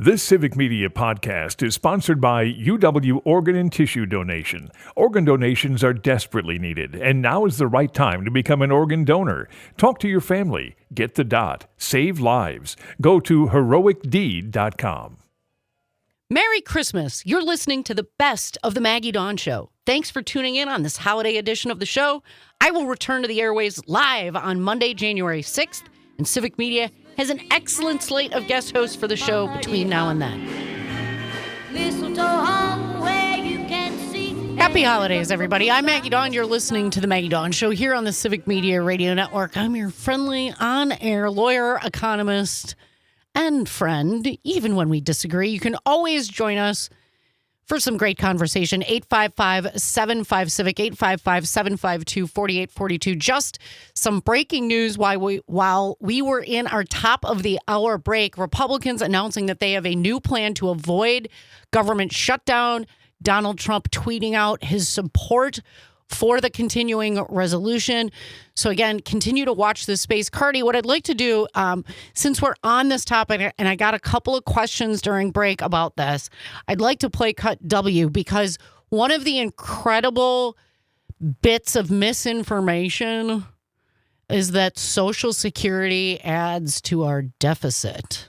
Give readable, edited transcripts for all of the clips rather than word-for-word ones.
This Civic Media podcast is sponsored by UW Organ and Tissue Donation. Organ donations are desperately needed, and now is the right time to become an organ donor. Talk to your family. Get the dot. Save lives. Go to heroicdeed.com. Merry Christmas. You're listening to the best of the Maggie Daun Show. Thanks for tuning in on this holiday edition of the show. I will return to the airways live on Monday, January 6th, and Civic Media has an excellent slate of guest hosts for the show between now and then. Happy holidays, everybody. I'm Maggie Daun. You're listening to the Maggie Daun Show here on the Civic Media Radio Network. I'm your friendly, on-air lawyer, economist, and friend. Even when we disagree, you can always join us for some great conversation. 855-75-CIVIC, 855-752-4842. Just some breaking news while we were in our top of the hour break. Republicans announcing that they have a new plan to avoid government shutdown. Donald Trump tweeting out his support for the continuing resolution. So again, continue to watch this space. Cardi, what I'd like to do, since we're on this topic, and I got a couple of questions during break about this, I'd like to play Cut W, because one of the incredible bits of misinformation is that Social Security adds to our deficit.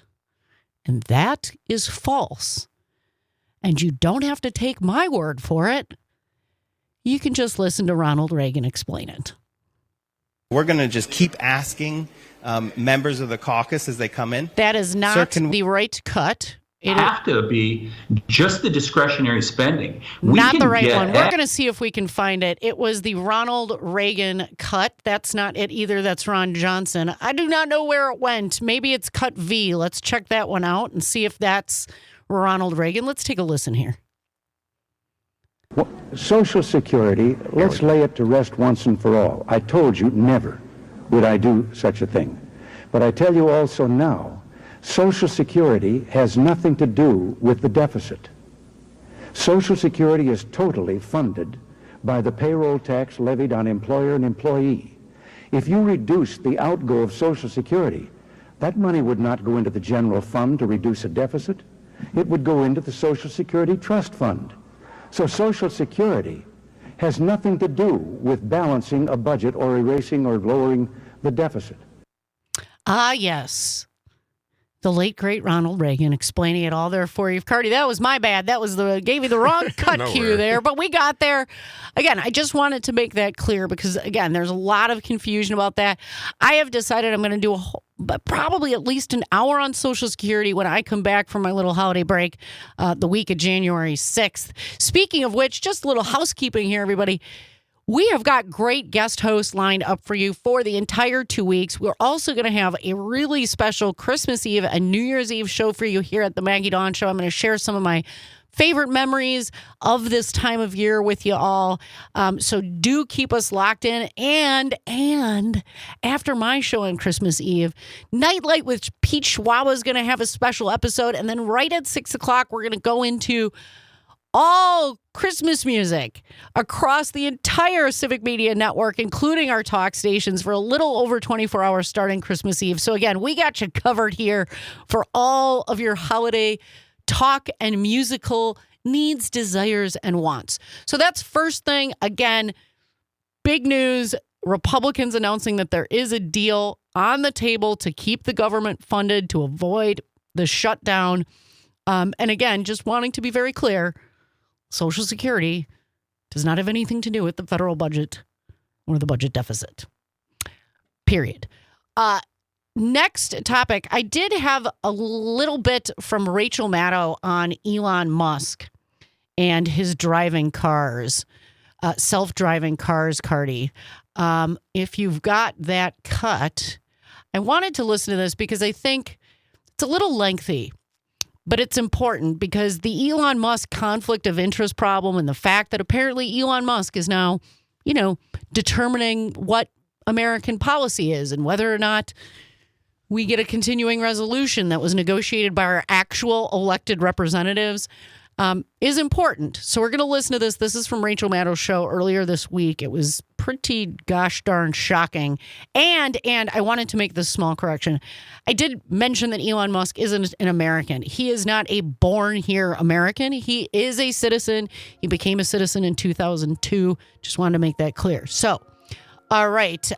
And that is false. And you don't have to take my word for it. You can just listen to Ronald Reagan explain it. We're going to just keep asking members of the caucus as they come in. That is not the right cut. It have to be just the discretionary spending. Not the right one. We're going to see if we can find it. It was the Ronald Reagan cut. That's not it either. That's Ron Johnson. I do not know where it went. Maybe it's cut V. Let's check that one out and see if that's Ronald Reagan. Let's take a listen here. Well, Social Security, let's lay it to rest once and for all. I told you never would I do such a thing. But I tell you also now, Social Security has nothing to do with the deficit. Social Security is totally funded by the payroll tax levied on employer and employee. If you reduce the outgo of Social Security, that money would not go into the general fund to reduce a deficit. It would go into the Social Security Trust Fund. So Social Security has nothing to do with balancing a budget or erasing or lowering the deficit. Ah, yes. The late, great Ronald Reagan explaining it all there for you. Cardi, that was my bad. That was gave you the wrong cut cue there, but we got there. Again, I just wanted to make that clear because, again, there's a lot of confusion about that. I have decided I'm going to do probably at least an hour on Social Security when I come back from my little holiday break the week of January 6th. Speaking of which, just a little housekeeping here, everybody. We have got great guest hosts lined up for you for the entire 2 weeks. We're also going to have a really special Christmas Eve and New Year's Eve show for you here at the Maggie Daun Show. I'm going to share some of my favorite memories of this time of year with you all. So do keep us locked in. And after my show on Christmas Eve, Nightlight with Pete Schwab is going to have a special episode. And then right at 6 o'clock, we're going to go into all Christmas music across the entire Civic Media Network, including our talk stations, for a little over 24 hours starting Christmas Eve. So again, we got you covered here for all of your holiday talk and musical needs, desires, and wants. So that's first thing. Again, big news. Republicans announcing that there is a deal on the table to keep the government funded to avoid the shutdown. And again, just wanting to be very clear, Social Security does not have anything to do with the federal budget or the budget deficit. Period. Next topic. I did have a little bit from Rachel Maddow on Elon Musk and his driving cars, self-driving cars, Cardi. If you've got that cut, I wanted to listen to this because I think it's a little lengthy. But it's important because the Elon Musk conflict of interest problem and the fact that apparently Elon Musk is now, determining what American policy is and whether or not we get a continuing resolution that was negotiated by our actual elected representatives. is important. So we're going to listen to this. This is from Rachel Maddow's show earlier this week. It was pretty gosh darn shocking. And I wanted to make this small correction. I did mention that Elon Musk isn't an American. He is not a born here American. He is a citizen. He became a citizen in 2002. Just wanted to make that clear. So, all right,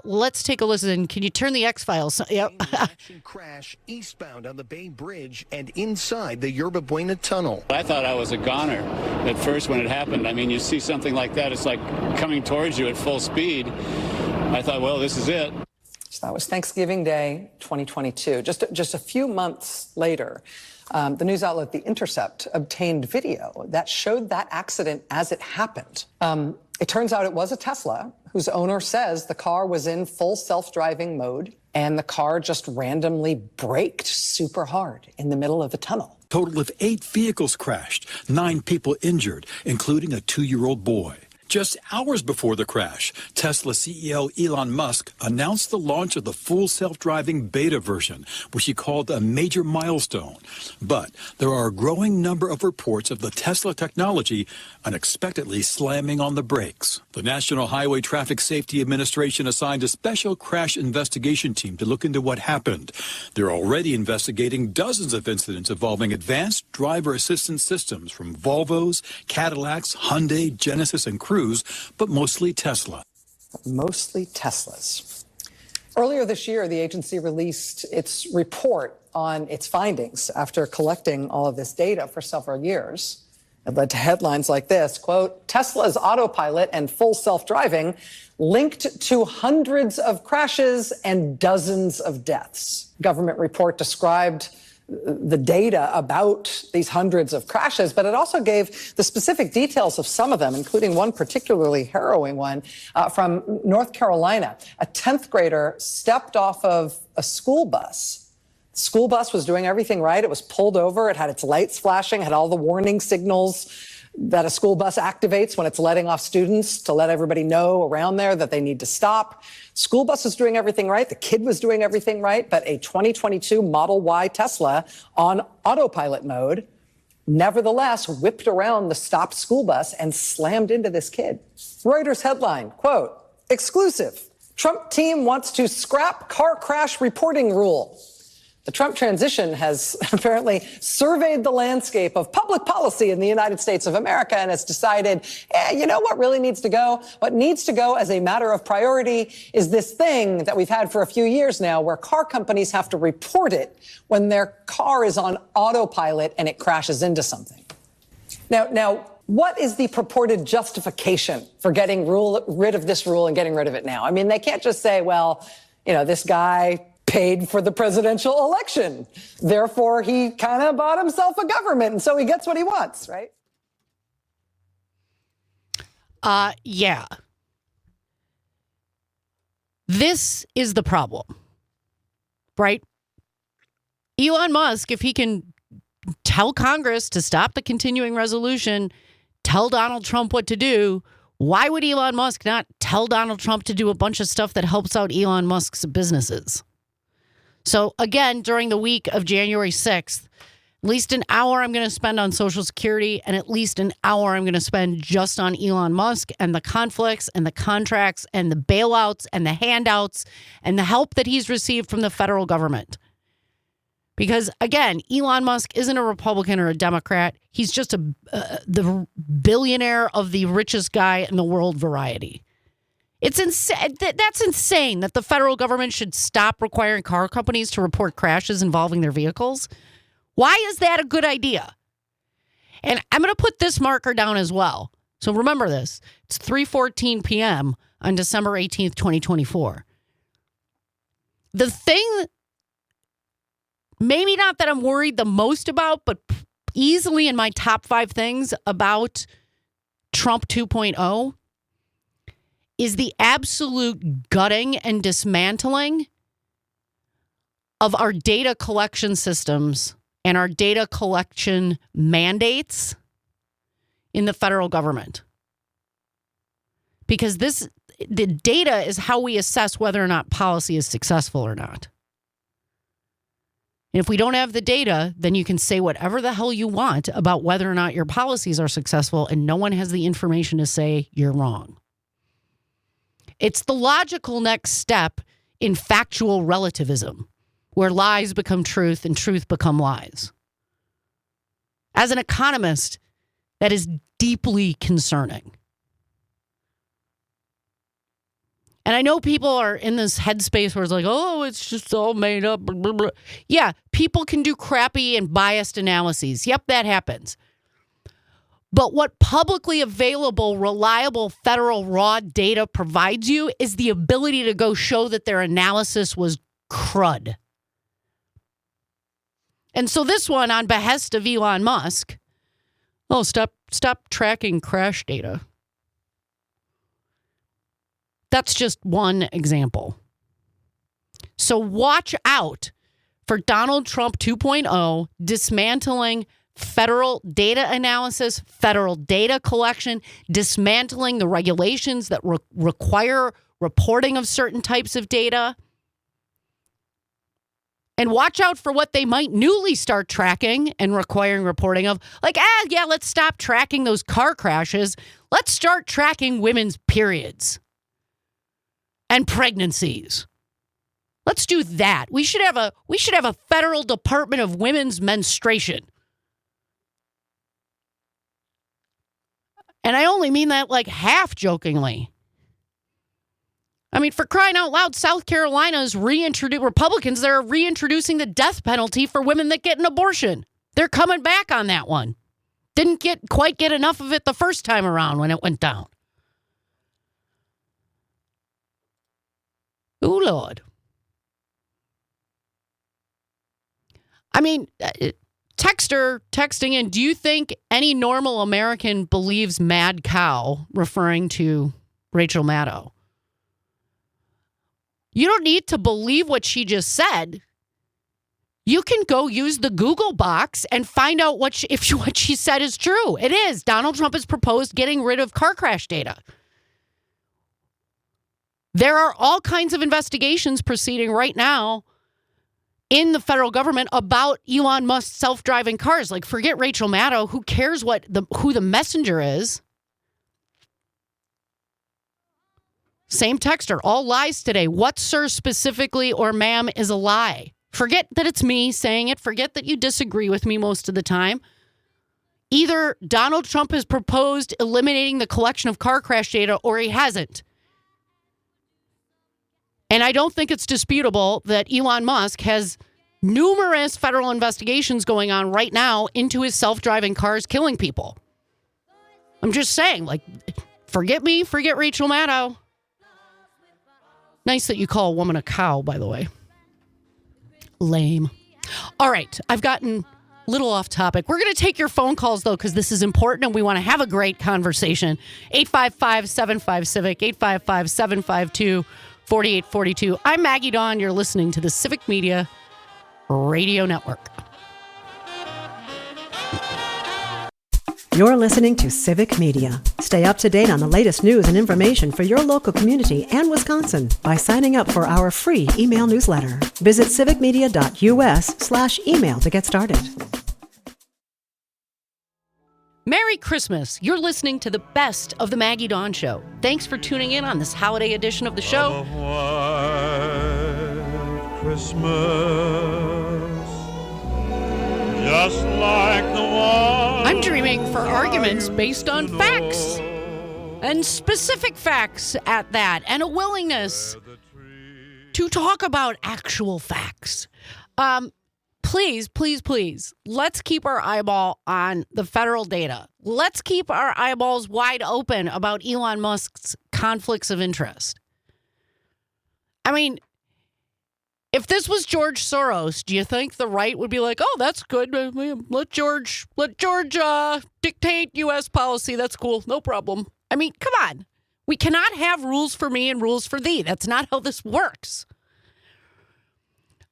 let's take a listen. Can you turn the X-Files? Yep. Action crash eastbound on the Bay Bridge and inside the Yerba Buena Tunnel. I thought I was a goner at first when it happened. I mean, you see something like that, it's like coming towards you at full speed. I thought, well, this is it. So that was Thanksgiving Day, 2022. Just a few months later, the news outlet The Intercept obtained video that showed that accident as it happened. It turns out it was a Tesla whose owner says the car was in full self-driving mode and the car just randomly braked super hard in the middle of the tunnel. Total of 8 vehicles crashed, 9 people injured, including a 2-year-old boy. Just hours before the crash, Tesla CEO Elon Musk announced the launch of the full self-driving beta version, which he called a major milestone. But there are a growing number of reports of the Tesla technology unexpectedly slamming on the brakes. The National Highway Traffic Safety Administration assigned a special crash investigation team to look into what happened. They're already investigating dozens of incidents involving advanced driver assistance systems from Volvos, Cadillacs, Hyundai, Genesis, and Cruise, but mostly Tesla. Mostly Teslas. Earlier this year, the agency released its report on its findings after collecting all of this data for several years. It led to headlines like this, quote, Tesla's autopilot and full self-driving linked to hundreds of crashes and dozens of deaths. Government report described the data about these hundreds of crashes, but it also gave the specific details of some of them, including one particularly harrowing one from North Carolina. A 10th grader stepped off of a school bus. The school bus was doing everything right. It was pulled over. It had its lights flashing, had all the warning signals that a school bus activates when it's letting off students to let everybody know around there that they need to stop. School bus was doing everything right. The kid was doing everything right. But a 2022 Model Y Tesla on autopilot mode nevertheless whipped around the stopped school bus and slammed into this kid. Reuters headline, quote, exclusive. Trump team wants to scrap car crash reporting rule. The Trump transition has apparently surveyed the landscape of public policy in the United States of America and has decided, you know what really needs to go? What needs to go as a matter of priority is this thing that we've had for a few years now where car companies have to report it when their car is on autopilot and it crashes into something. Now, what is the purported justification for getting rid of this rule and getting rid of it now? I mean, they can't just say, well, you know, this guy paid for the presidential election. Therefore, he kind of bought himself a government, and so he gets what he wants, right? Yeah. This is the problem, right? Elon Musk, if he can tell Congress to stop the continuing resolution, tell Donald Trump what to do, why would Elon Musk not tell Donald Trump to do a bunch of stuff that helps out Elon Musk's businesses? So again, during the week of January 6th, at least an hour I'm going to spend on Social Security and at least an hour I'm going to spend just on Elon Musk and the conflicts and the contracts and the bailouts and the handouts and the help that he's received from the federal government. Because again, Elon Musk isn't a Republican or a Democrat. He's just the billionaire of the richest guy in the world variety. It's insane. That's insane that the federal government should stop requiring car companies to report crashes involving their vehicles. Why is that a good idea? And I'm going to put this marker down as well. So remember this. It's 3:14 p.m. on December 18th, 2024. The thing, maybe not that I'm worried the most about, but easily in my top 5 things about Trump 2.0 is the absolute gutting and dismantling of our data collection systems and our data collection mandates in the federal government. Because the data is how we assess whether or not policy is successful or not. And if we don't have the data, then you can say whatever the hell you want about whether or not your policies are successful, and no one has the information to say you're wrong. It's the logical next step in factual relativism, where lies become truth and truth become lies. As an economist, that is deeply concerning. And I know people are in this headspace where it's like, oh, it's just all made up. Blah, blah, blah. Yeah, people can do crappy and biased analyses. Yep, that happens. But what publicly available, reliable federal raw data provides you is the ability to go show that their analysis was crud. And so this one, on behest of Elon Musk, oh, stop tracking crash data. That's just one example. So watch out for Donald Trump 2.0 dismantling federal data analysis, federal data collection, dismantling the regulations that require reporting of certain types of data. And watch out for what they might newly start tracking and requiring reporting of. Like, let's stop tracking those car crashes. Let's start tracking women's periods and pregnancies. Let's do that. We should have a federal Department of Women's Menstruation. And I only mean that like half jokingly. I mean, for crying out loud, South Carolina's Republicans, they're reintroducing the death penalty for women that get an abortion. They're coming back on that one. Didn't quite get enough of it the first time around when it went down. Oh, Lord. I mean, texting in, do you think any normal American believes mad cow, referring to Rachel Maddow? You don't need to believe what she just said. You can go use the Google box and find out what she said is true. It is. Donald Trump has proposed getting rid of car crash data. There are all kinds of investigations proceeding right now in the federal government about Elon Musk's self-driving cars. Like, forget Rachel Maddow. Who cares who the messenger is? Same texter. All lies today. What, sir, specifically, or ma'am, is a lie? Forget that it's me saying it. Forget that you disagree with me most of the time. Either Donald Trump has proposed eliminating the collection of car crash data or he hasn't. And I don't think it's disputable that Elon Musk has numerous federal investigations going on right now into his self-driving cars killing people. I'm just saying, like, forget me, forget Rachel Maddow. Nice that you call a woman a cow, by the way. Lame. All right, I've gotten a little off topic. We're going to take your phone calls, though, because this is important and we want to have a great conversation. 855-75-CIVIC, 855-752-4842. I'm Maggie Daun. You're listening to the Civic Media Radio Network. You're listening to Civic Media. Stay up to date on the latest news and information for your local community and Wisconsin by signing up for our free email newsletter. Visit civicmedia.us/email to get started. Merry Christmas. You're listening to the best of the Maggie Daun Show. Thanks for tuning in on this holiday edition of the show. Christmas, just like the one. I'm dreaming for arguments based on facts and specific facts at that, and a willingness to talk about actual facts. Please, please, please, let's keep our eyeball on the federal data. Let's keep our eyeballs wide open about Elon Musk's conflicts of interest. I mean, if this was George Soros, do you think the right would be like, oh, that's good. Let George dictate U.S. policy. That's cool. No problem. I mean, come on. We cannot have rules for me and rules for thee. That's not how this works.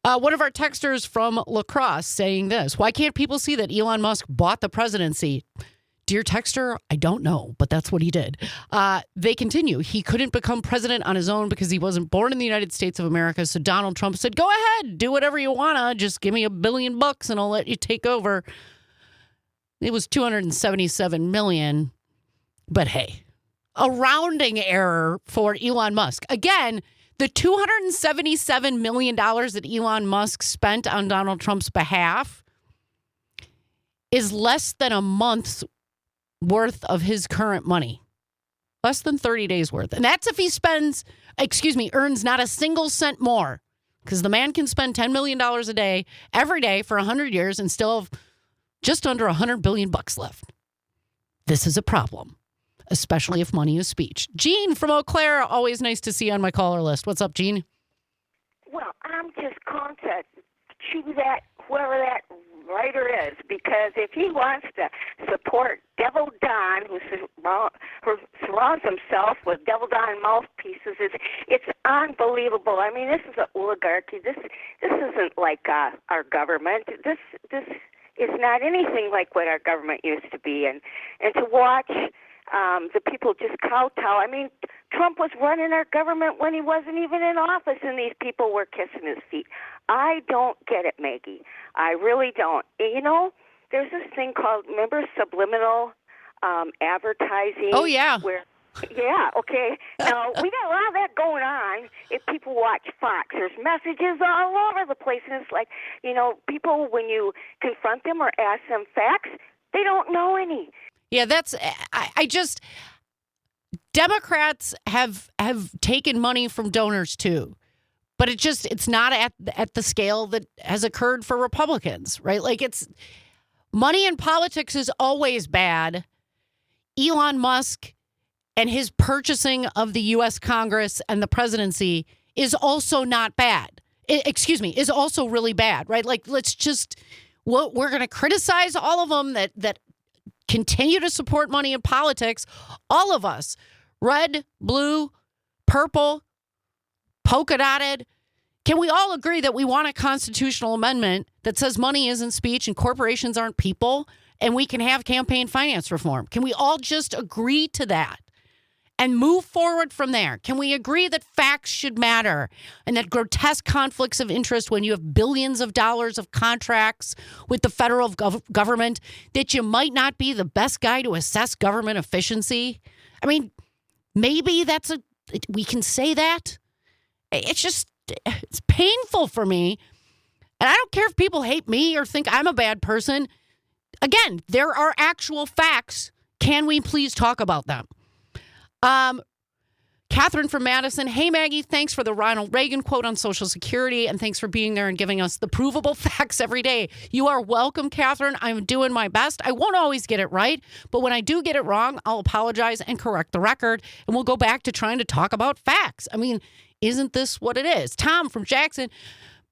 One of our texters from La Crosse saying this: why can't people see that Elon Musk bought the presidency? Dear texter, I don't know, but that's what he did. They continue. He couldn't become president on his own because he wasn't born in the United States of America. So Donald Trump said, go ahead, do whatever you want to. Just give me $1 billion and I'll let you take over. It was $277 million. But hey, a rounding error for Elon Musk. Again, the $277 million that Elon Musk spent on Donald Trump's behalf is less than a month's worth of his current money. Less than 30 days worth. And that's if he earns not a single cent more. Because the man can spend $10 million a day, every day for 100 years and still have just under $100 billion left. This is a problem, especially if money is speech. Jean from Eau Claire, always nice to see you on my caller list. What's up, Jean? Well, I'm just calling to choose that, whoever that writer is, because if he wants to support Devil Don, who surrounds himself with Devil Don mouthpieces, it's unbelievable. I mean, this is an oligarchy. This isn't like our government. This is not anything like what our government used to be. And to watch the people just kowtow. I mean, Trump was running our government when he wasn't even in office, and these people were kissing his feet. I don't get it, Maggie. I really don't. You know, there's this thing called, remember, subliminal advertising? Oh, yeah. Yeah, okay. Now, we got a lot of that going on if people watch Fox. There's messages all over the place, and it's like, you know, people, when you confront them or ask them facts, they don't know any. Yeah, Democrats have taken money from donors too, but it's not at the scale that has occurred for Republicans, right? Like, it's money in politics is always bad. Elon Musk and his purchasing of the U.S. Congress and the presidency is also not bad. Is also really bad, right? Like, we're going to criticize all of them that continue to support money in politics. All of us, red, blue, purple, polka dotted. Can we all agree that we want a constitutional amendment that says money isn't speech and corporations aren't people, and we can have campaign finance reform? Can we all just agree to that and move forward from there? Can we agree that facts should matter and that grotesque conflicts of interest when you have billions of dollars of contracts with the federal government, that you might not be the best guy to assess government efficiency? I mean, maybe we can say that. It's painful for me. And I don't care if people hate me or think I'm a bad person. Again, there are actual facts. Can we please talk about them? Catherine from Madison. Hey, Maggie, thanks for the Ronald Reagan quote on Social Security, and thanks for being there and giving us the provable facts every day. You are welcome, Catherine. I'm doing my best. I won't always get it right, but when I do get it wrong, I'll apologize and correct the record, and we'll go back to trying to talk about facts. I mean, isn't this what it is? Tom from Jackson.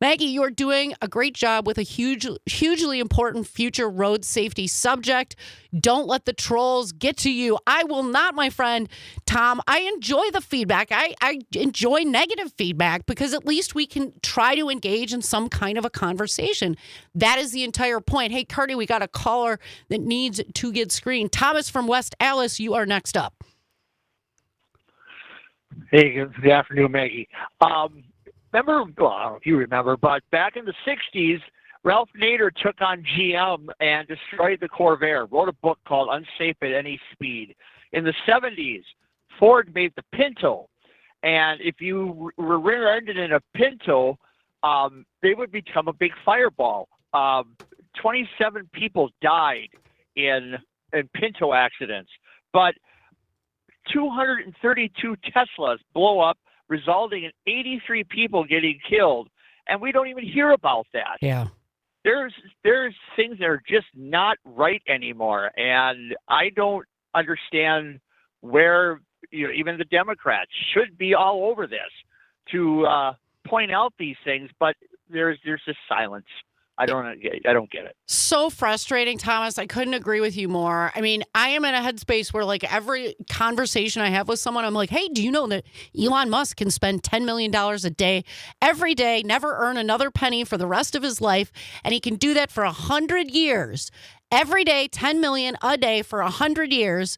Maggie, you're doing a great job with a hugely important future road safety subject. Don't let the trolls get to you. I will not, my friend. Tom, I enjoy the feedback. I enjoy negative feedback because at least we can try to engage in some kind of a conversation. That is the entire point. Hey, Cardi, we got a caller that needs to get screened. Thomas from West Allis, you are next up. Hey, good afternoon, Maggie. Remember, well, I don't know if you remember, but back in the 60s, Ralph Nader took on GM and destroyed the Corvair, wrote a book called Unsafe at Any Speed. In the 70s, Ford made the Pinto, and if you were rear-ended in a Pinto, they would become a big fireball. 27 people died in Pinto accidents, but 232 Teslas blow up, resulting in 83 people getting killed, and we don't even hear about that. Yeah. There's things that are just not right anymore, and I don't understand where even the Democrats should be all over this to point out these things, but there's just silence. I don't get it. So frustrating, Thomas. I couldn't agree with you more. I mean, I am in a headspace where like every conversation I have with someone, I'm like, hey, do you know that Elon Musk can spend $10 million a day every day, never earn another penny for the rest of his life, and he can do that for 100 years. Every day, 10 million a day for 100 years.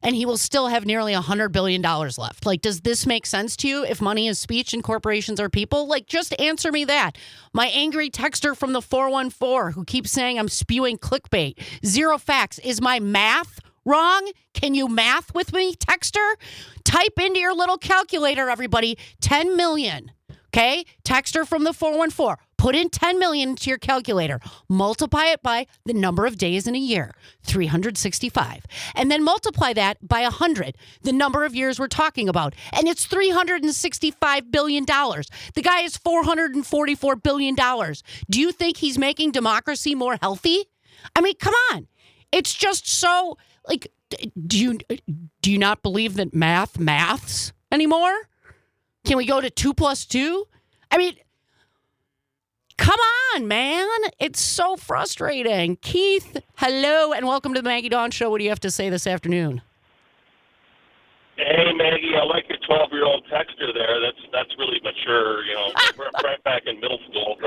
And he will still have nearly $100 billion left. Like, does this make sense to you if money is speech and corporations are people? Like, just answer me that. My angry texter from the 414 who keeps saying I'm spewing clickbait. Zero facts. Is my math wrong? Can you math with me, texter? Type into your little calculator, everybody, 10 million. Okay? Texter from the 414. Put in 10 million into your calculator. Multiply it by the number of days in a year, 365. And then multiply that by 100, the number of years we're talking about. And it's $365 billion. The guy is $444 billion. Do you think he's making democracy more healthy? I mean, come on. It's just so, like, do you not believe that maths anymore? Can we go to 2 plus 2? I mean, come on, man. It's so frustrating. Keith, hello, and welcome to the Maggie Daun Show. What do you have to say this afternoon? Hey, Maggie, I like your 12-year-old texter there. That's really mature, we're right back in middle school.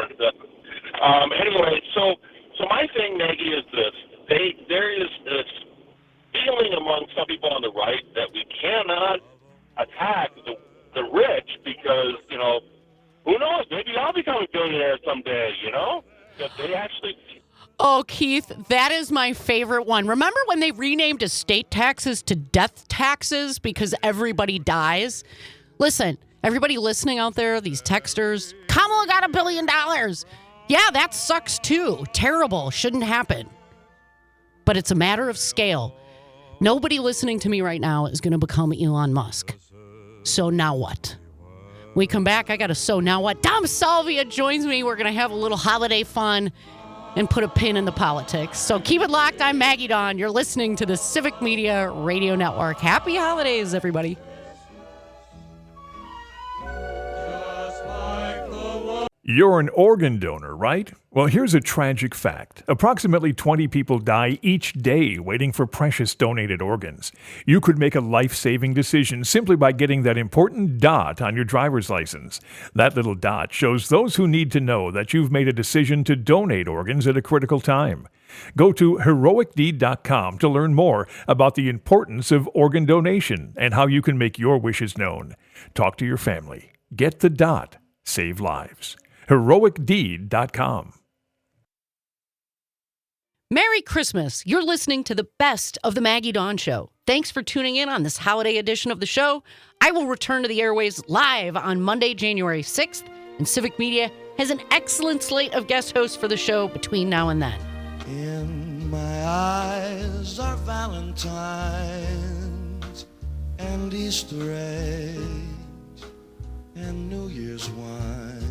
Anyway, so my thing, Maggie, is this. There is this feeling among some people on the right that we cannot attack the rich because, who knows? Maybe I'll become a billionaire someday, That they actually... Oh, Keith, that is my favorite one. Remember when they renamed estate taxes to death taxes because everybody dies? Listen, everybody listening out there, these texters, Kamala got $1 billion. Yeah, that sucks too. Terrible. Shouldn't happen. But it's a matter of scale. Nobody listening to me right now is going to become Elon Musk. So now what? We come back, I got a so now what? Dom Salvia joins me. We're going to have a little holiday fun and put a pin in the politics. So keep it locked. I'm Maggie Daun. You're listening to the Civic Media Radio Network. Happy holidays, everybody. You're an organ donor, right? Well, here's a tragic fact. Approximately 20 people die each day waiting for precious donated organs. You could make a life-saving decision simply by getting that important dot on your driver's license. That little dot shows those who need to know that you've made a decision to donate organs at a critical time. Go to heroicdeed.com to learn more about the importance of organ donation and how you can make your wishes known. Talk to your family. Get the dot. Save lives. heroicdeed.com. Merry Christmas. You're listening to the best of the Maggie Daun Show. Thanks for tuning in on this holiday edition of the show. I will return to the airways live on Monday, January 6th, and Civic Media has an excellent slate of guest hosts for the show between now and then. In my eyes are Valentine's and Easter eggs and New Year's wine.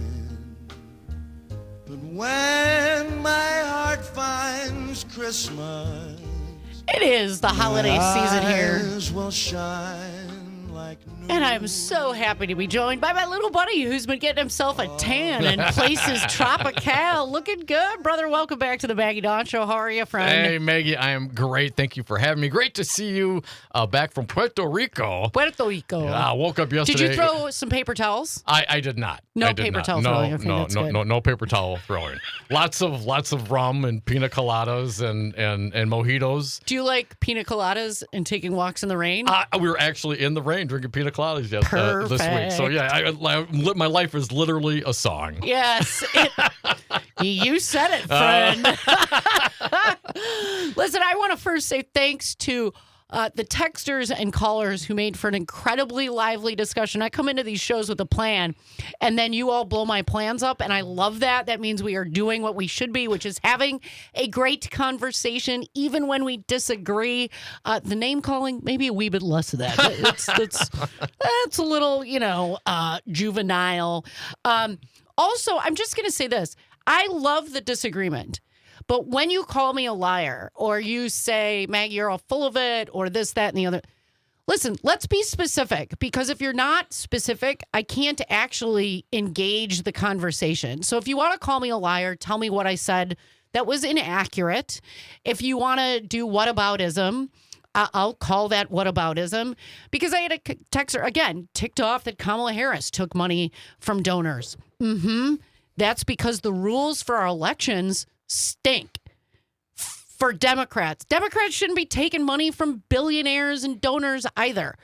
But when my heart finds Christmas, it is the holiday season here. Will shine like and I'm so happy to be joined by my little buddy who's been getting himself a tan in places tropical. Looking good, brother. Welcome back to the Maggie Daun Show. How are you, friend? Hey, Maggie. I am great. Thank you for having me. Great to see you back from Puerto Rico. Puerto Rico. I woke up yesterday. Did you throw some paper towels? I did not. No I did paper not. towel throwing. Okay, no paper towel throwing. Lots of rum and pina coladas and mojitos. Do you like pina coladas and taking walks in the rain? We were actually in the rain drinking pina coladas this week. So yeah, my life is literally a song. Yes. You said it, friend. Listen, I want to first say thanks to the texters and callers who made for an incredibly lively discussion. I come into these shows with a plan, and then you all blow my plans up, and I love that. That means we are doing what we should be, which is having a great conversation, even when we disagree. The name calling, maybe a wee bit less of that. That's a little, juvenile. Also, I'm just going to say this. I love the disagreement. But when you call me a liar or you say, Maggie, you're all full of it or this, that, and the other, Listen, let's be specific, because if you're not specific, I can't actually engage the conversation. So if you want to call me a liar, tell me what I said that was inaccurate. If you want to do whataboutism, I'll call that whataboutism, because I had a texter, again, ticked off that Kamala Harris took money from donors. That's because the rules for our elections stink. For Democrats. Democrats shouldn't be taking money from billionaires and donors either.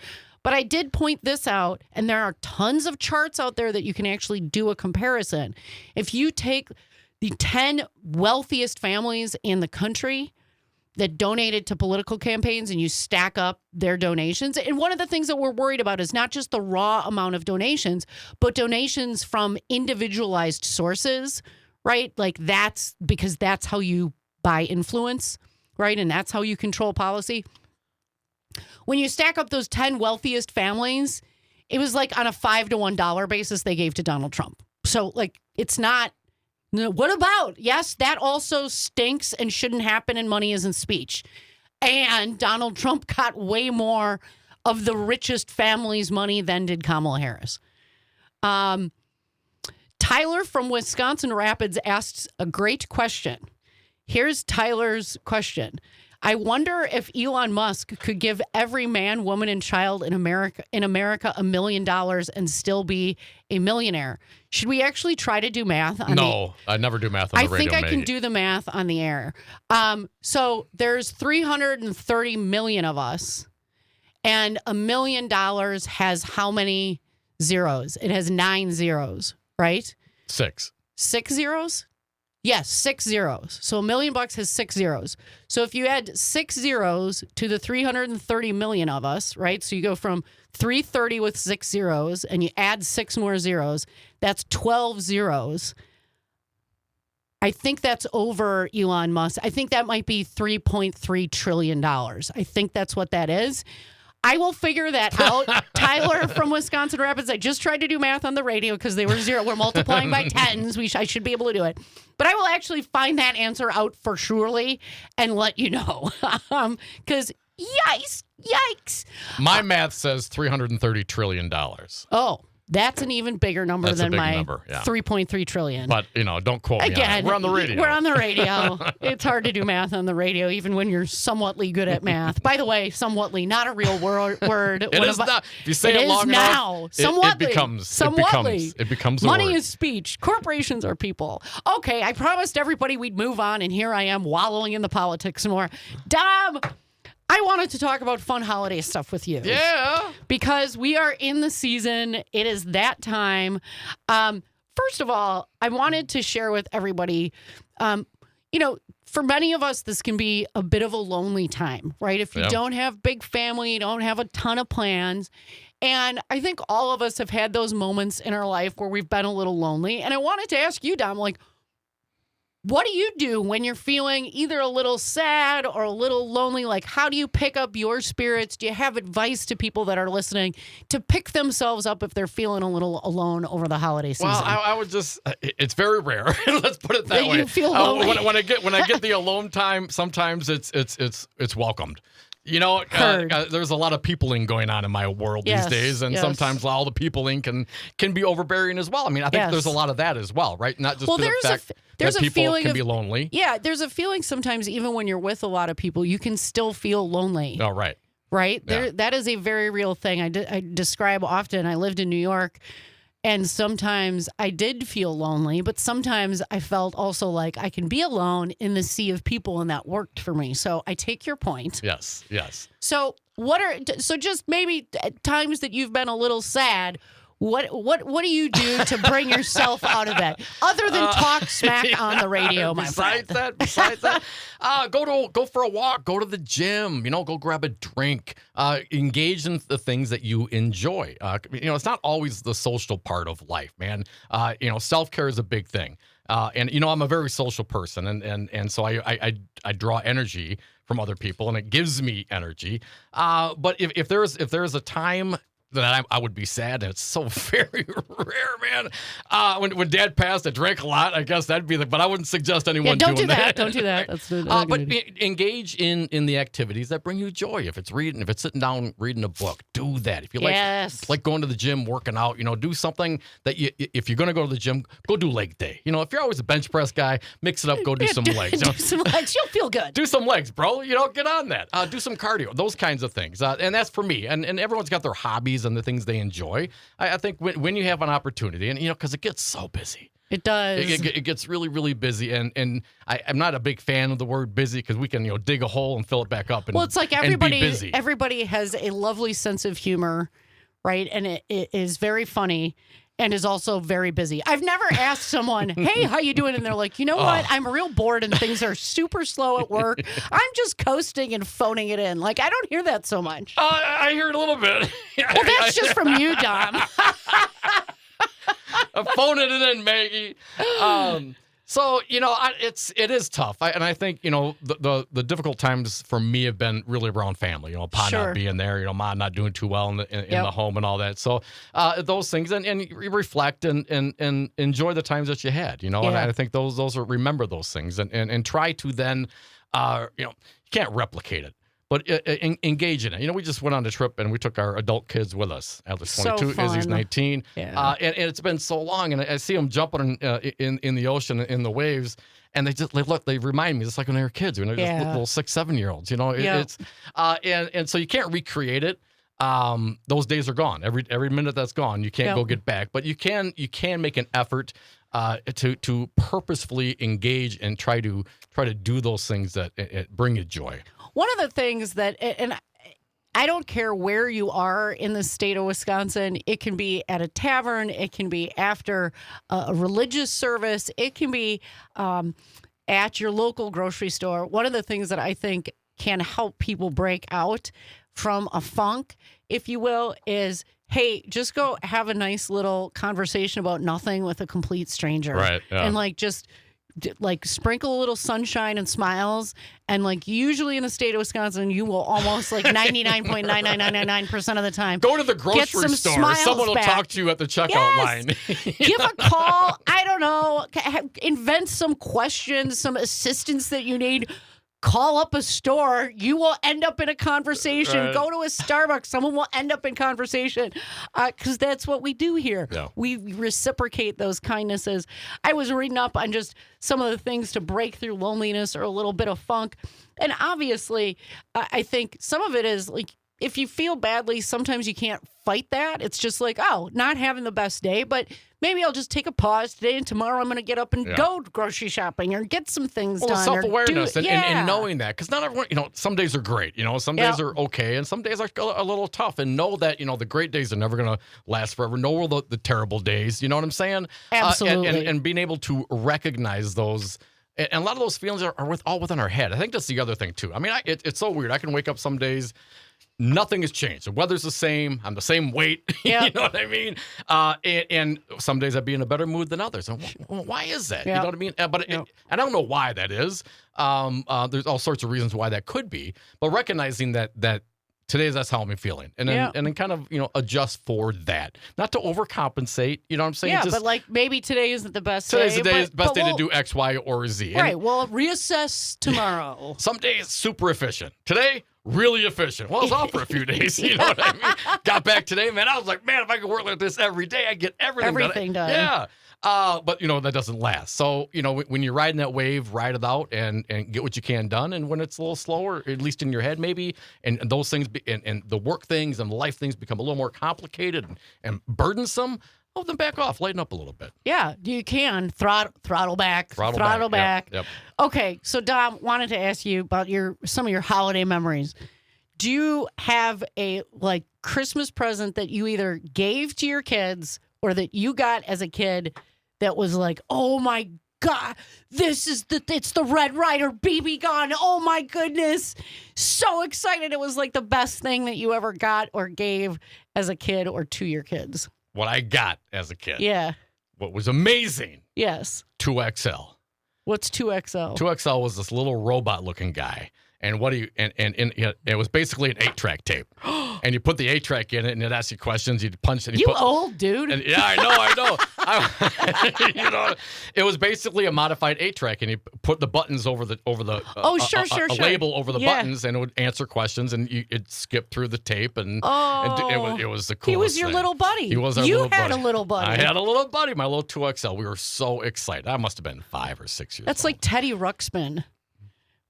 But I did point this out, and there are tons of charts out there that you can actually do a comparison. If you take the 10 wealthiest families in the country that donated to political campaigns and you stack up their donations, and one of the things that we're worried about is not just the raw amount of donations, but donations from individualized sources, right? Like that's because that's how you buy influence, right? And that's how you control policy. When you stack up those 10 wealthiest families, it was like on a $5 to $1 basis they gave to Donald Trump. So like, it's not, what about? Yes, that also stinks and shouldn't happen, and money isn't speech. And Donald Trump got way more of the richest family's money than did Kamala Harris. Tyler from Wisconsin Rapids asks a great question. Here's Tyler's question. I wonder if Elon Musk could give every man, woman, and child in America $1 million and still be a millionaire. Should we actually try to do math? No, I never do math on the radio. I think I can do the math on the air. So there's 330 million of us, and $1 million has how many zeros? It has 9 zeros, right? 6. 6 zeros? Yes, 6 zeros. So $1 million has 6 zeros. So if you add 6 zeros to the 330 million of us, right? So you go from 330 with 6 zeros and you add 6 more zeros, that's 12 zeros. I think that's over Elon Musk. I think that might be $3.3 trillion. I think that's what that is. I will figure that out. Tyler from Wisconsin Rapids, I just tried to do math on the radio because they were 0. We're multiplying by tens. I should be able to do it. But I will actually find that answer out for surely and let you know. Because yikes. My math says $330 trillion. Oh, that's an even bigger number than my number, yeah. 3.3 trillion. But, don't quote me on it. We're on the radio. We're on the radio. It's hard to do math on the radio, even when you're somewhatly good at math. By the way, somewhatly, not a real word. It is not. If you say it long enough, somewhatly. It becomes a Money word. is speech. Corporations are people. Okay, I promised everybody we'd move on, and here I am wallowing in the politics more. Dom, I wanted to talk about fun holiday stuff with you. Yeah. Because we are in the season. It is that time. First of all, I wanted to share with everybody, for many of us, this can be a bit of a lonely time, right? If you don't have big family, you don't have a ton of plans. And I think all of us have had those moments in our life where we've been a little lonely. And I wanted to ask you, Dom, what do you do when you're feeling either a little sad or a little lonely? Like, how do you pick up your spirits? Do you have advice to people that are listening to pick themselves up if they're feeling a little alone over the holiday season? Well, I would just, it's very rare. Let's put it that way. You feel lonely. When I get the alone time, sometimes it's welcomed. There's a lot of peopling going on in my world these days, and sometimes all the peopling can be overbearing as well. I mean, I think there's a lot of that as well, right? Not just the fact that people can be lonely. Yeah, there's a feeling sometimes even when you're with a lot of people, you can still feel lonely. Oh, right. Right? Yeah. That is a very real thing. I describe often. I lived in New York, and sometimes I did feel lonely, but sometimes I felt also like I can be alone in the sea of people, and that worked for me. So I take your point. Yes. So just maybe at times that you've been a little sad, what do you do to bring yourself out of that other than talk smack on the radio, my friend? Besides that, go for a walk, go to the gym, go grab a drink, engage in the things that you enjoy. It's not always the social part of life, man. Self-care is a big thing. And I'm a very social person, and so I draw energy from other people, and it gives me energy. But if there's a time that I would be sad, and it's so very rare, man. When Dad passed, I drank a lot. I guess that'd be but I wouldn't suggest anyone don't doing do that. Don't do that. That's but engage in the activities that bring you joy. If it's reading, if it's sitting down reading a book, do that. If you like going to the gym, working out, do something that if you're going to go to the gym, go do leg day. If you're always a bench press guy, mix it up, go do some legs. Do some legs. You'll feel good. Do some legs, bro. Get on that. Do some cardio, those kinds of things. And that's for me. And everyone's got their hobbies and the things they enjoy. I think when you have an opportunity, and because it gets so busy. It does. It gets really, really busy, and I'm not a big fan of the word busy because we can dig a hole and fill it back up. It's like everybody has a lovely sense of humor, right? And it is very funny. And is also very busy. I've never asked someone, hey, how you doing? And they're like, you know what? I'm real bored and things are super slow at work. I'm just coasting and phoning it in. I don't hear that so much. I hear it a little bit. Well, that's just from you, Dom. I'm phoning it in, Maggie. So, it is tough. I think, the difficult times for me have been really around family, Pa not being there, Mom not doing too well in the home and all that. So those things and you reflect and enjoy the times that you had, and I think those are, remember those things and try to then, you can't replicate it. But engage in it. We just went on a trip and we took our adult kids with us. Alex 22, Izzy's 19. Yeah. And it's been so long, and I see them jumping in the ocean in the waves, and they remind me just like when they were kids, when they're just little 6-7-year-olds. It's and so you can't recreate it. Those days are gone. Every minute that's gone, you can't go get back. But you can make an effort to purposefully engage and try to do those things that bring you joy. One of the things that, and I don't care where you are in the state of Wisconsin, it can be at a tavern, it can be after a religious service, it can be at your local grocery store. One of the things that I think can help people break out from a funk, if you will, is, hey, just go have a nice little conversation about nothing with a complete stranger. Right. Yeah. And just sprinkle a little sunshine and smiles, and usually in the state of Wisconsin, you will almost 99.99999% of the time go to the grocery store. Someone will talk to you at the checkout line. Give a call. I don't know. Invent some questions, some assistance that you need. Call up a store. You will end up in a conversation. Right. Go to a Starbucks. Someone will end up in conversation because that's what we do here. Yeah. We reciprocate those kindnesses. I was reading up on just some of the things to break through loneliness or a little bit of funk. And obviously, I think some of it is if you feel badly, sometimes you can't fight that. It's just not having the best day, but maybe I'll just take a pause today, and tomorrow I'm going to get up and go grocery shopping or get some things done. Self-awareness and knowing that, because not everyone, some days are great, some days are okay, and some days are a little tough, and know that, the great days are never going to last forever. Know the terrible days, you know what I'm saying? Absolutely. And being able to recognize those. And a lot of those feelings are all within our head. I think that's the other thing, too. I mean, it's so weird. I can wake up some days, nothing has changed. The weather's the same. I'm the same weight. Yep. You know what I mean? And some days I'd be in a better mood than others. And why is that? You know what I mean? But I don't know why that is. There's all sorts of reasons why that could be. But recognizing that today that's how I'm feeling, and then kind of adjust for that, not to overcompensate. You know what I'm saying? Yeah, but maybe today isn't the best day. Today's the best day to do X, Y, or Z. Right. We'll reassess tomorrow. Some days super efficient. Today, really efficient. Well, I was off for a few days. You know what I mean? Got back today, man. I was like, man, if I could work like this every day, I'd get everything done. Yeah. But that doesn't last. So, when you're riding that wave, ride it out and get what you can done. And when it's a little slower, at least in your head, maybe, and those things and the work things and life things become a little more complicated and burdensome, then back off, lighten up a little bit. Yeah, you can throttle back. Throttle back. Yep. Okay, so Dom, wanted to ask you about some of your holiday memories. Do you have a Christmas present that you either gave to your kids or that you got as a kid that was oh my God, it's the Red Ryder BB gun. Oh my goodness. So excited. It was the best thing that you ever got or gave as a kid or to your kids. What I got as a kid. Yeah. What was amazing. Yes. 2XL. What's 2XL? 2XL was this little robot looking guy. And it was basically an 8-track tape. And you put the 8-track in it, and it asks you questions. You punch it. Old dude. And, yeah, I know. It was basically a modified 8-track, and you put the buttons over the sure. label over the buttons, and it would answer questions, and it'd skip through the tape, and it was the coolest. He was your thing. little buddy. He was our little buddy. You had a little buddy. I had a little buddy, my little 2XL. We were so excited. I must have been 5 or 6 years. That's old. like Teddy Ruxpin.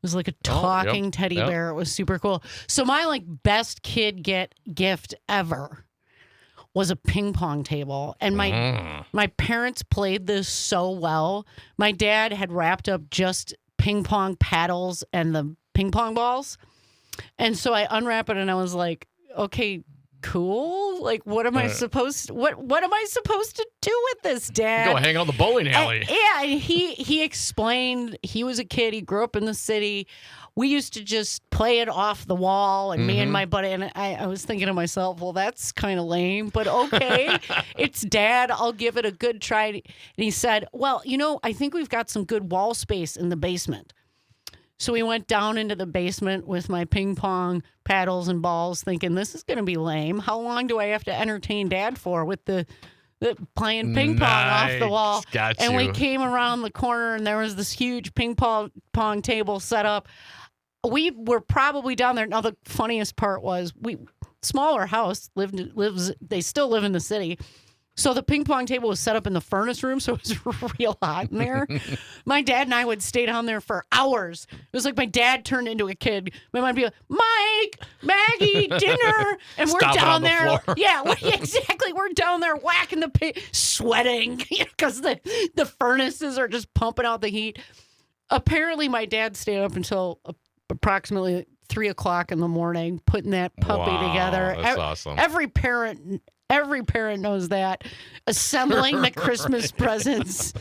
It was like a talking teddy bear. It was super cool. So my best kid gift ever was a ping pong table. And my parents played this so well. My dad had wrapped up just ping pong paddles and the ping pong balls. And so I unwrapped it and I was like, okay, cool. Like, what am I supposed to, what am I supposed to do with this, Dad? Go hang out in the bowling alley. And he explained he was a kid. He grew up in the city. We used to just play it off the wall, and me and my buddy. And I was thinking to myself, well, that's kind of lame, but okay, it's Dad. I'll give it a good try. And he said, well, I think we've got some good wall space in the basement. So we went down into the basement with my ping pong paddles and balls thinking, this is going to be lame. How long do I have to entertain Dad for with the playing ping pong off the wall? And we came around the corner and there was this huge ping pong table set up. We were probably down there. Now, the funniest part was smaller house, they still live in the city. So the ping pong table was set up in the furnace room, so it was real hot in there. My dad and I would stay down there for hours. It was like my dad turned into a kid. My mom would be like, Mike, Maggie, dinner. And we're down there. Yeah, exactly. We're down there whacking the sweating because the furnaces are just pumping out the heat. Apparently, my dad stayed up until approximately 3 o'clock in the morning putting that puppy together. That's awesome. Every parent knows that. Assembling the Christmas presents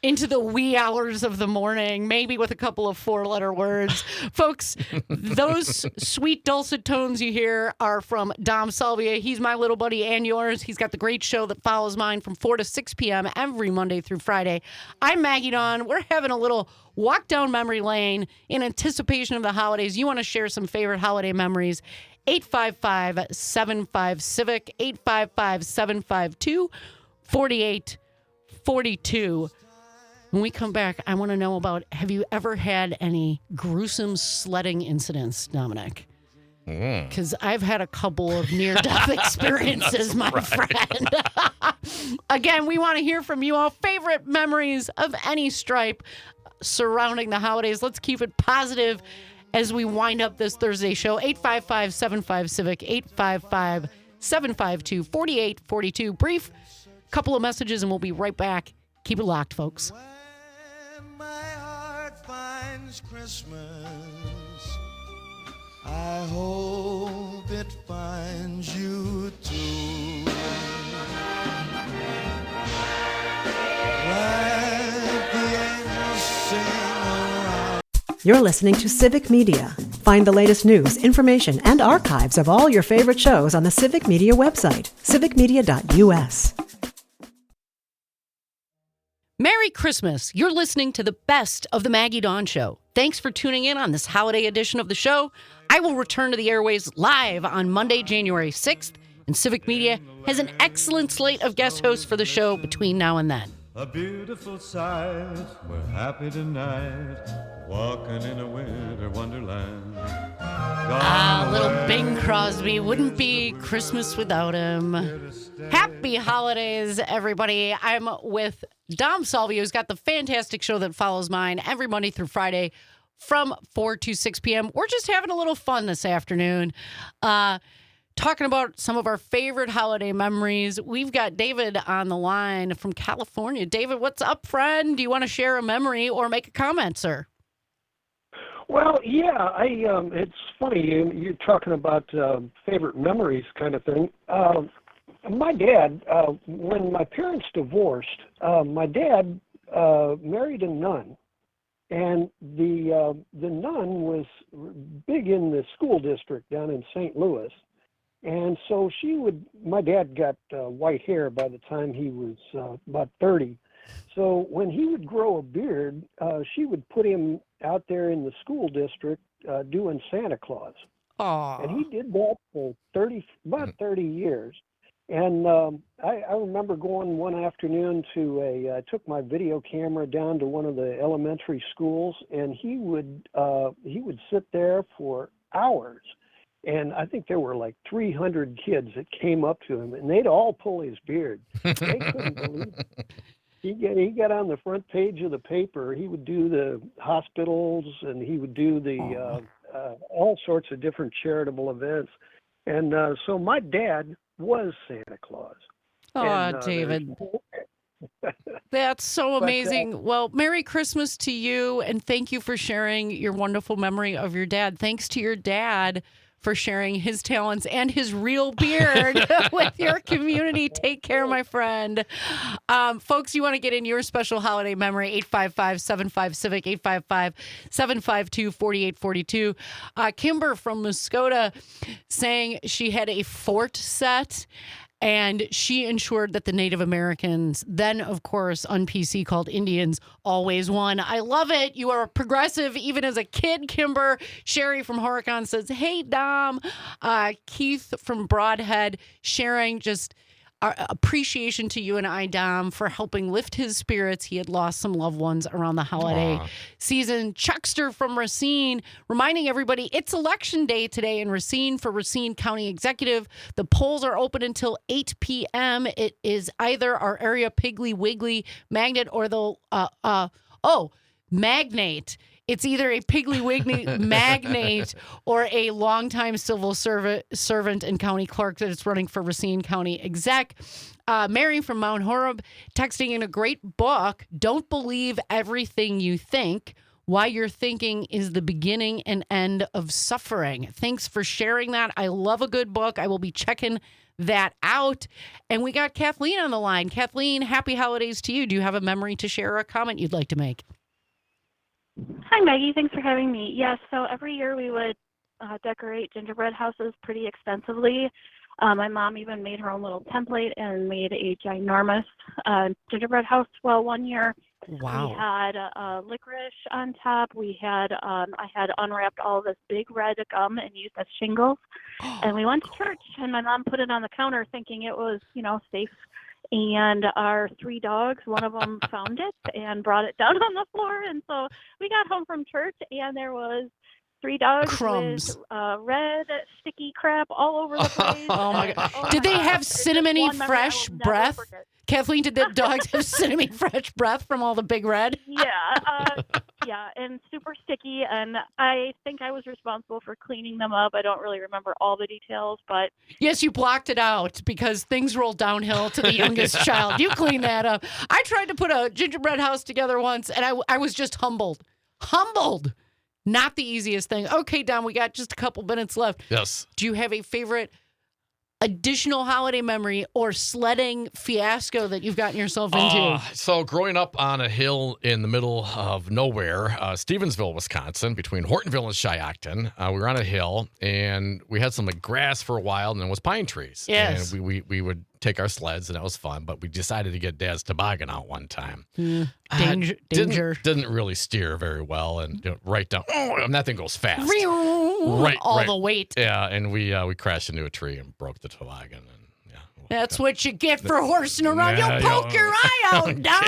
into the wee hours of the morning, maybe with a couple of 4-letter words. Folks, those sweet dulcet tones you hear are from Dom Salvia. He's my little buddy and yours. He's got the great show that follows mine from 4 to 6 p.m. every Monday through Friday. I'm Maggie Daun. We're having a little walk down memory lane in anticipation of the holidays. You want to share some favorite holiday memories? 855-75-CIVIC, 855-752-4842. When we come back, I want to know about, have you ever had any gruesome sledding incidents, Dominic? Because I've had a couple of near-death experiences, my friend. Again, we want to hear from you all. Favorite memories of any stripe surrounding the holidays. Let's keep it positive as we wind up this Thursday show. 855-75-CIVIC, 855-752-4842. Brief couple of messages and we'll be right back. Keep it locked, folks. When my heart finds Christmas, I hope it finds you too. Like the angels sing around. You're listening to Civic Media. Find the latest news, information, and archives of all your favorite shows on the Civic Media website, civicmedia.us. Merry Christmas. You're listening to the best of the Maggie Daun Show. Thanks for tuning in on this holiday edition of the show. I will return to the airways live on Monday, January 6th, and Civic Media has an excellent slate of guest hosts for the show between now and then. A beautiful sight, we're happy tonight, walking in a winter wonderland. Little Bing Crosby, wouldn't be Christmas without him. Happy holidays, everybody. I'm with Dom Salvia, who's got the fantastic show that follows mine every Monday through Friday from 4 to 6 p.m. We're just having a little fun this afternoon. Talking about some of our favorite holiday memories. We've got David on the line from California. David, what's up, friend? Do you want to share a memory or make a comment, sir? Well, yeah, it's funny. You're talking about favorite memories kind of thing. My dad, when my parents divorced, my dad married a nun. And the nun was big in the school district down in St. Louis. And so my dad got white hair by the time he was about 30. So when he would grow a beard, she would put him out there in the school district doing Santa Claus. Aww. And he did that for about 30 years. And I remember going one afternoon I took my video camera down to one of the elementary schools, and he would sit there for hours. And I think there were like 300 kids that came up to him, and they'd all pull his beard. They couldn't believe it. He got on the front page of the paper. He would do the hospitals, and he would do the all sorts of different charitable events. And so my dad was Santa Claus. Oh, David. That's so amazing. Well, Merry Christmas to you, and thank you for sharing your wonderful memory of your dad. Thanks to your dad for sharing his talents and his real beard with your community. Take care, my friend. Folks, you want to get in your special holiday memory, 855-75-CIVIC, 855-752-4842. Kimber from Muskota saying she had a fort set, and she ensured that the Native Americans, then, of course, on PC called Indians, always won. I love it. You are progressive even as a kid, Kimber. Sherry from Horicon says, hey, Dom. Keith from Broadhead sharing just our appreciation to you and I, Dom, for helping lift his spirits. He had lost some loved ones around the holiday season. Chuckster from Racine reminding everybody it's election day today in Racine for Racine County Executive. The polls are open until 8 p.m. It is either our area Piggly Wiggly magnet or the magnate. It's either a Piggly Wiggly magnate or a longtime civil servant and county clerk that is running for Racine County Exec. Mary from Mount Horeb texting in a great book, Don't Believe Everything You Think, Why Your Thinking is the Beginning and End of Suffering. Thanks for sharing that. I love a good book. I will be checking that out. And we got Kathleen on the line. Kathleen, happy holidays to you. Do you have a memory to share or a comment you'd like to make? Hi, Maggie. Thanks for having me. Yes, so every year we would decorate gingerbread houses pretty extensively. My mom even made her own little template and made a ginormous gingerbread house. Well, one year wow. We had licorice on top. We had I had unwrapped all this big red gum and used as shingles. And we went to church, and my mom put it on the counter thinking it was, safe. And our 3 dogs, one of them found it and brought it down on the floor. And so we got home from church, and there was 3 dogs crumbs with red sticky crap all over the place. Oh my God! Did they have cinnamony fresh breath? Kathleen, did the dogs have cinnamony fresh breath from all the big red? Yeah, and super sticky. And I think I was responsible for cleaning them up. I don't really remember all the details, but yes, you blocked it out because things rolled downhill to the youngest child. You cleaned that up. I tried to put a gingerbread house together once, and I was just humbled. Not the easiest thing. Okay, Don, we got just a couple minutes left. Yes. Do you have a favorite additional holiday memory or sledding fiasco that you've gotten yourself into? So growing up on a hill in the middle of nowhere, Stevensville, Wisconsin, between Hortonville and Shiocton, we were on a hill, and we had some grass for a while, and then was pine trees. Yes. And we would take our sleds, and that was fun, but we decided to get Dad's toboggan out one time. Danger. Didn't really steer very well, and right down, and that thing goes fast. All the weight. Yeah, and we crashed into a tree and broke the toboggan. And that's what you get for horsing around. You'll poke your eye out, Dom.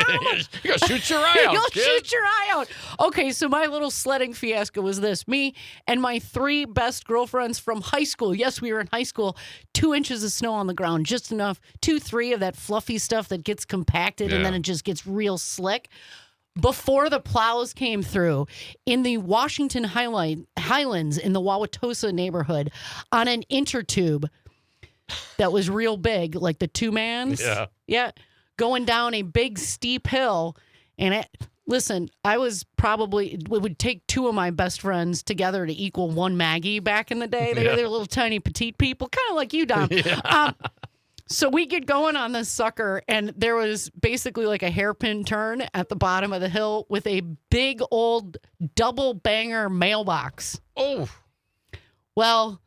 You'll shoot your eye out. You'll shoot your eye out. Okay, so my little sledding fiasco was this. Me and my 3 best girlfriends from high school. Yes, we were in high school. 2 inches of snow on the ground, just enough. 2-3 of that fluffy stuff that gets compacted and then it just gets real slick. Before the plows came through, in the Washington Highlands in the Wauwatosa neighborhood, on an intertube that was real big, like the 2-mans. Yeah. Going down a big steep hill. And listen, I was it would take 2 of my best friends together to equal 1 Maggie back in the day. They were little tiny petite people, kind of like you, Dom. So we get going on this sucker, and there was basically like a hairpin turn at the bottom of the hill with a big old double banger mailbox. Oh. Well,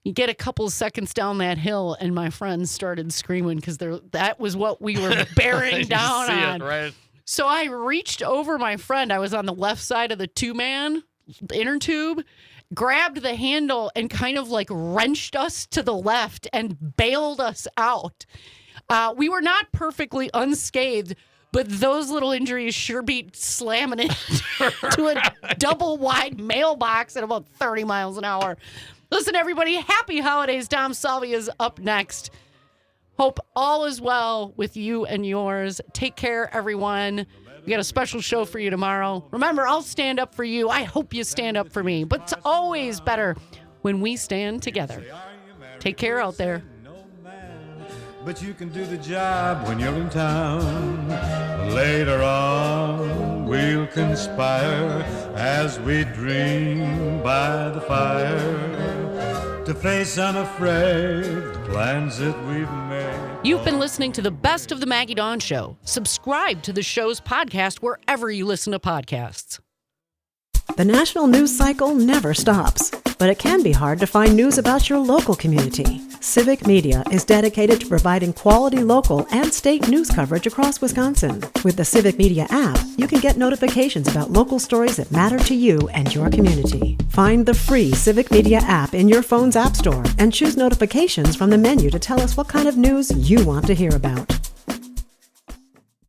you get a couple of seconds down that hill, and my friends started screaming because that was what we were bearing down on. Right? So I reached over my friend. I was on the left side of the 2-man, inner tube, grabbed the handle and kind of like wrenched us to the left and bailed us out. We were not perfectly unscathed, but those little injuries sure beat slamming into a double wide mailbox at about 30 miles an hour. Listen, everybody, happy holidays. Tom Salvia is up next. Hope all is well with you and yours. Take care, everyone. We got a special show for you tomorrow. Remember, I'll stand up for you. I hope you stand up for me. But it's always better when we stand together. Take care out there. But you can do the job when you're in town. Later on, we'll conspire as we dream by the fire to face unafraid the plans that we've made. You've been listening to the best of the Maggie Daun Show. Subscribe to the show's podcast wherever you listen to podcasts. The national news cycle never stops, but it can be hard to find news about your local community. Civic Media is dedicated to providing quality local and state news coverage across Wisconsin. With the Civic Media app, you can get notifications about local stories that matter to you and your community. Find the free Civic Media app in your phone's app store and choose notifications from the menu to tell us what kind of news you want to hear about.